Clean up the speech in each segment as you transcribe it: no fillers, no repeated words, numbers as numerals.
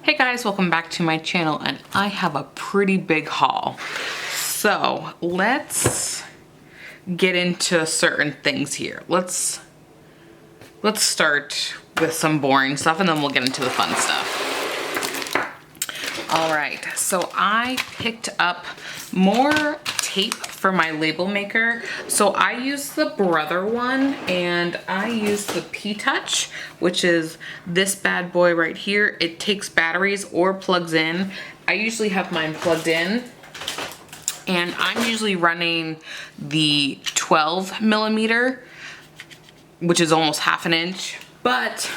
Hey guys, welcome back to my channel, and I have a pretty big haul. So let's get into certain things here. Let's start with some boring stuff and then we'll get into the fun stuff. All right, so I picked up more tape for my label maker. So I use the Brother one, and I use the P-Touch, which is this bad boy right here. It takes batteries or plugs in. I usually have mine plugged in, and I'm usually running the 12 millimeter, which is almost half an inch. But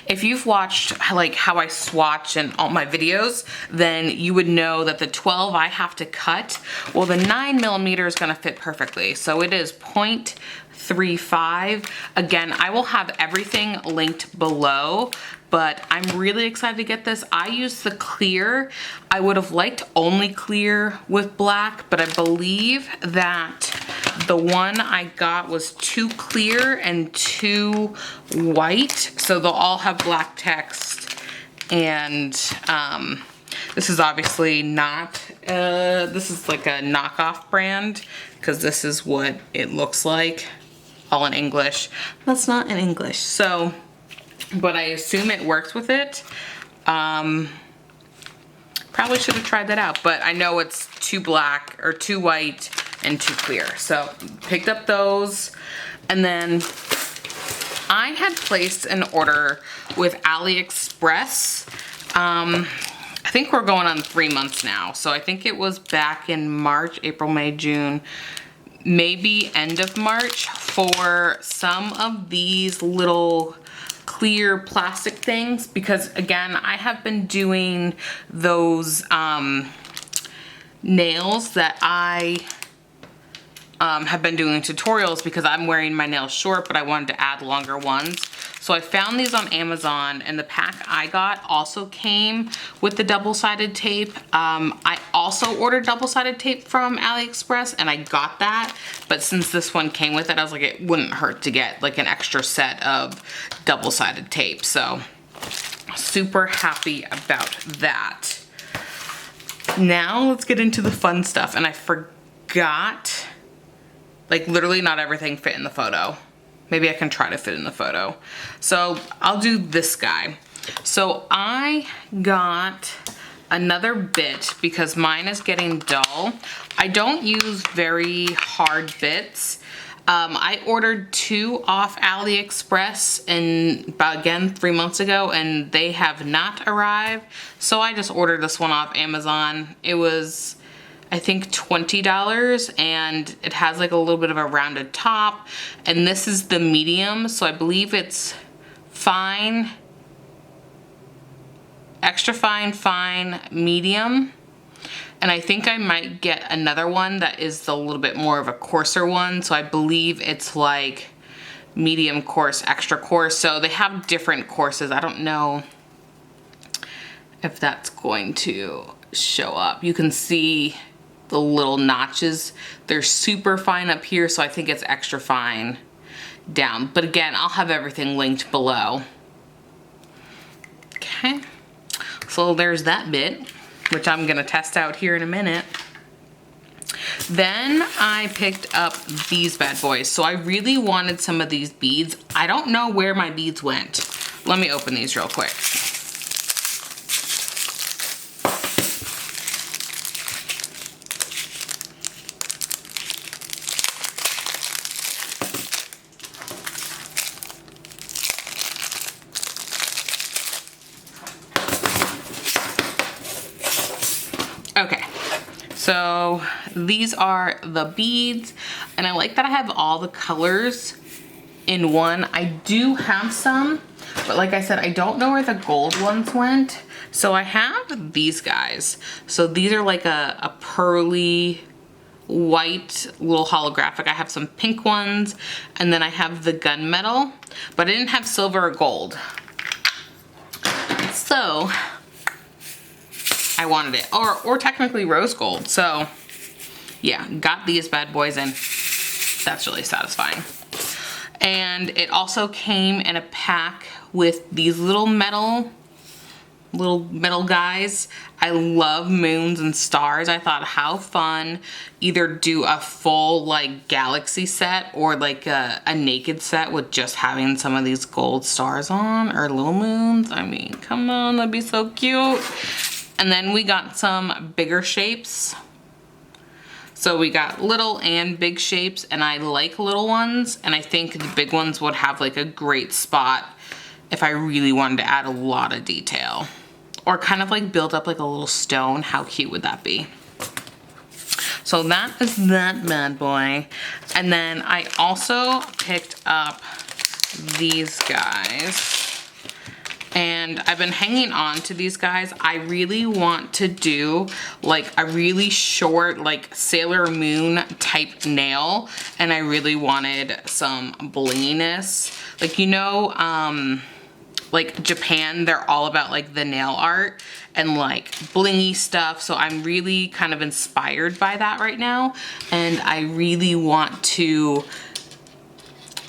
if you've watched like how I swatch in all my videos, then you would know that the 12 I have to cut. Well, the 9 millimeter is gonna fit perfectly. So it is 0.35. Again, I will have everything linked below, but I'm really excited to get this. I use the clear. I would have liked only clear with black, but I believe that the one I got was too clear and too white, so they'll all have black text. And this is obviously not, this is like a knockoff brand, because this is what it looks like, all in English. That's not in English, so, but I assume it works with it. Probably should have tried that out, but I know it's too black or too white and too clear. So picked up those, and then I had placed an order with AliExpress. I think we're going on 3 months now. So I think it was back in March, April, May, June, maybe end of March, for some of these little clear plastic things, because again, I have been doing those nails that I have been doing tutorials, because I'm wearing my nails short, but I wanted to add longer ones. So I found these on Amazon, and the pack I got also came with the double-sided tape. I also ordered double-sided tape from AliExpress, and I got that, but since this one came with it, I was like, it wouldn't hurt to get like an extra set of double-sided tape. So super happy about that. Now let's get into the fun stuff, and I forgot, like literally not everything fit in the photo. Maybe I can try to fit in the photo. So I'll do this guy. So I got another bit because mine is getting dull. I don't use very hard bits. I ordered 2 off AliExpress, and again 3 months ago, and they have not arrived. So I just ordered this one off Amazon. It was, I think, $20, and it has like a little bit of a rounded top, and this is the medium, so I believe it's fine, extra fine, fine, medium. And I think I might get another one that is a little bit more of a coarser one, so I believe it's like medium coarse, extra coarse. So they have different courses. I don't know if that's going to show up. You can see the little notches. They're super fine up here, so I think it's extra fine down. But again, I'll have everything linked below. Okay, so there's that bit, which I'm gonna test out here in a minute. Then I picked up these bad boys. So I really wanted some of these beads. I don't know where my beads went. Let me open these real quick. Okay, so these are the beads, and I like that I have all the colors in one. I do have some, but like I said, I don't know where the gold ones went. So I have these guys. So these are like a pearly white little holographic. I have some pink ones, and then I have the gunmetal, but I didn't have silver or gold. So I wanted it, or technically rose gold. So yeah, got these bad boys in. That's really satisfying. And it also came in a pack with these little metal little metal guys. I love moons and stars. I thought how fun, either do a full like galaxy set or like a naked set with just having some of these gold stars on, or little moons. I mean, come on, that'd be so cute. And then we got some bigger shapes. So we got little and big shapes, and I like little ones, and I think the big ones would have like a great spot if I really wanted to add a lot of detail. Or kind of like build up like a little stone. How cute would that be? So that is that bad boy. And then I also picked up these guys. And I've been hanging on to these guys. I really want to do like a really short like Sailor Moon type nail. And I really wanted some blinginess. Like, you know, like Japan, they're all about like the nail art and like blingy stuff. So I'm really kind of inspired by that right now. And I really want to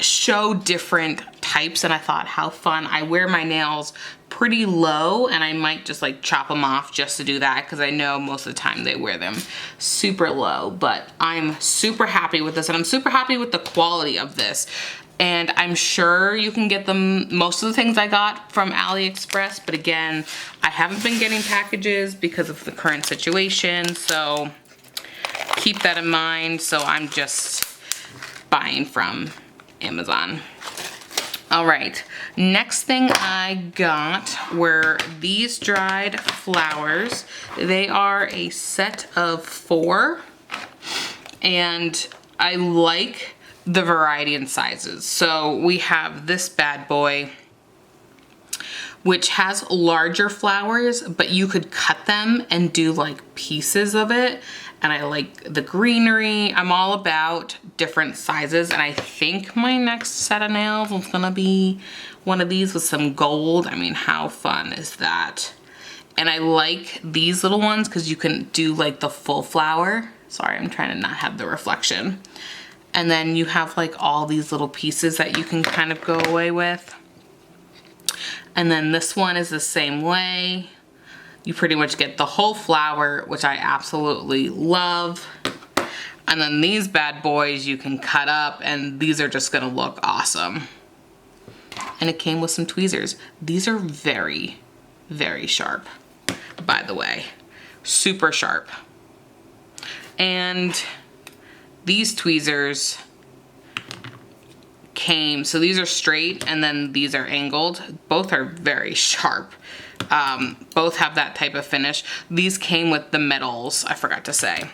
show different types. And I thought how fun. I wear my nails pretty low, and I might just like chop them off just to do that, because I know most of the time they wear them super low. But I'm super happy with this, and I'm super happy with the quality of this. And I'm sure you can get them, most of the things I got from AliExpress, but again, I haven't been getting packages because of the current situation, so keep that in mind. So I'm just buying from Amazon. All right, next thing I got were these dried flowers. They are a set of 4, and I like the variety in sizes. So we have this bad boy, which has larger flowers, but you could cut them and do like pieces of it. And I like the greenery. I'm all about different sizes. And I think my next set of nails is gonna be one of these with some gold. I mean, how fun is that? And I like these little ones because you can do like the full flower. Sorry, I'm trying to not have the reflection. And then you have like all these little pieces that you can kind of go away with. And then this one is the same way. You pretty much get the whole flower, which I absolutely love. And then these bad boys you can cut up, and these are just gonna look awesome. And it came with some tweezers. These are very, very sharp, by the way. Super sharp. And these tweezers came, so these are straight and then these are angled. Both are very sharp. Both have that type of finish. These came with the metals, I forgot to say.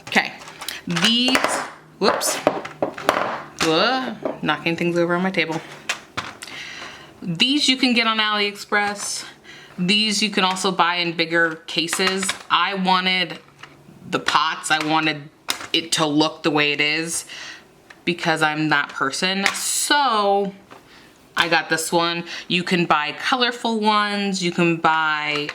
Okay, these, whoops, knocking things over on my table. These you can get on AliExpress. These you can also buy in bigger cases. I wanted the pots, I wanted it to look the way it is because I'm that person. So I got this one. You can buy colorful ones. You can buy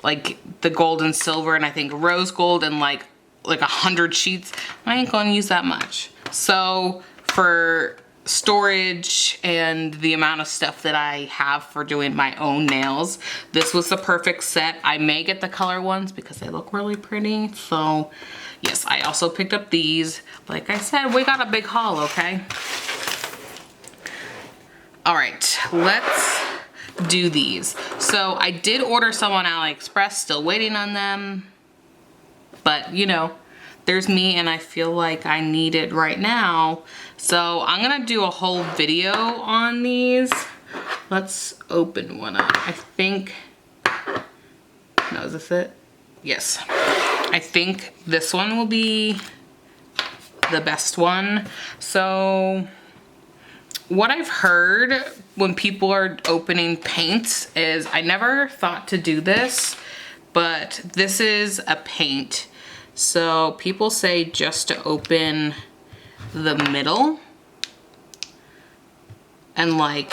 like the gold and silver, and I think rose gold, and like 100 sheets. I ain't gonna use that much. So for storage and the amount of stuff that I have for doing my own nails, this was the perfect set. I may get the color ones because they look really pretty. So yes, I also picked up these. Like I said, we got a big haul, okay? All right, let's do these. So I did order some on AliExpress, still waiting on them. But you know, there's me and I feel like I need it right now. So I'm gonna do a whole video on these. Let's open one up. I think, no, is this it? Yes. I think this one will be the best one. So what I've heard when people are opening paints is, I never thought to do this, but this is a paint. So people say just to open the middle and like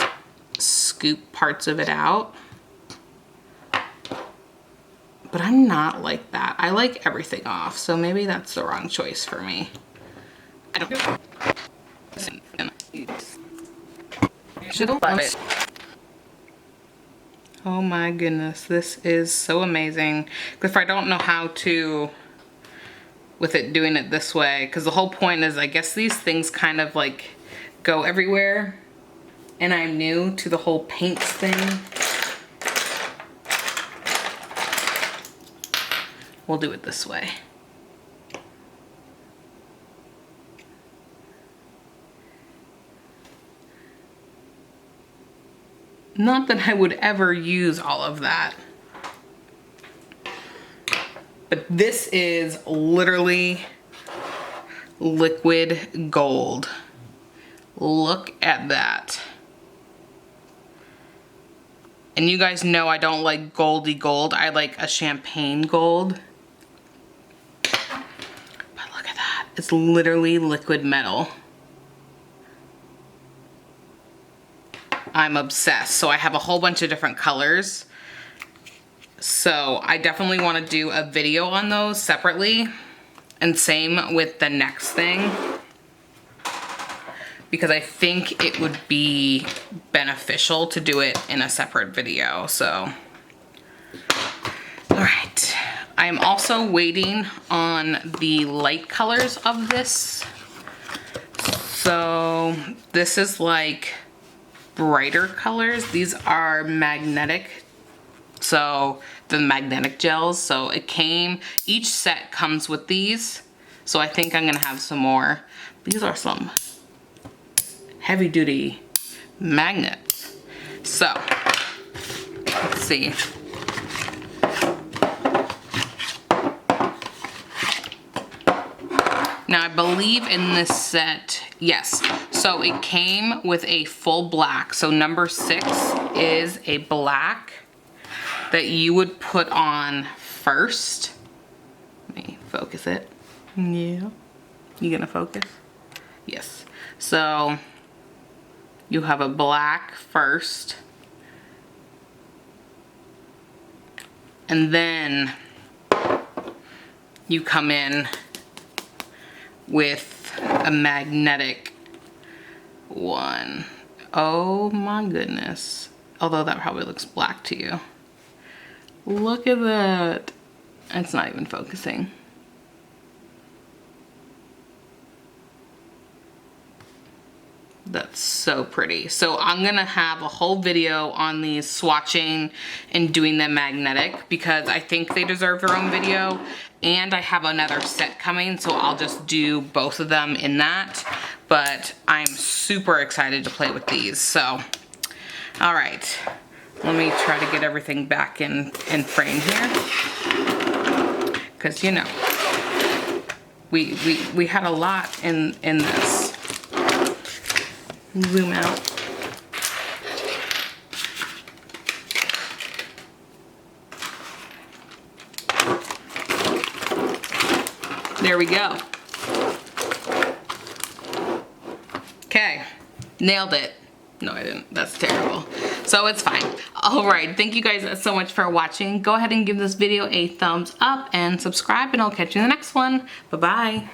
scoop parts of it out. But I'm not like that. I like everything off, so maybe that's the wrong choice for me. I don't know. Oh my goodness, this is so amazing. If I don't know how to, with it doing it this way, because the whole point is I guess these things kind of like go everywhere, and I'm new to the whole paints thing. We'll do it this way. Not that I would ever use all of that. But this is literally liquid gold. Look at that. And you guys know I don't like goldy gold. I like a champagne gold. But look at that. It's literally liquid metal. I'm obsessed. So I have a whole bunch of different colors. So I definitely want to do a video on those separately. And same with the next thing. Because I think it would be beneficial to do it in a separate video. So, all right. I'm also waiting on the light colors of this. So this is like brighter colors. These are magnetic, so the magnetic gels. So it came, each set comes with these, so I think I'm gonna have some more. These are some heavy duty magnets. So let's see. Now I believe in this set, yes. So it came with a full black. So number 6 is a black that you would put on first. Let me focus it. Yeah. You gonna focus? Yes. So you have a black first. And then you come in with a magnetic one. Oh my goodness. Although that probably looks black to you. Look at that. It's not even focusing. That's so pretty. So I'm gonna have a whole video on these swatching and doing them magnetic because I think they deserve their own video. And I have another set coming, so I'll just do both of them in that. But I'm super excited to play with these. So, all right. Let me try to get everything back in frame here. Because, you know, we had a lot in this. Zoom out. There we go. Okay, nailed it. No, I didn't. That's terrible. So it's fine. All right, thank you guys so much for watching. Go ahead and give this video a thumbs up and subscribe, and I'll catch you in the next one. Bye-bye.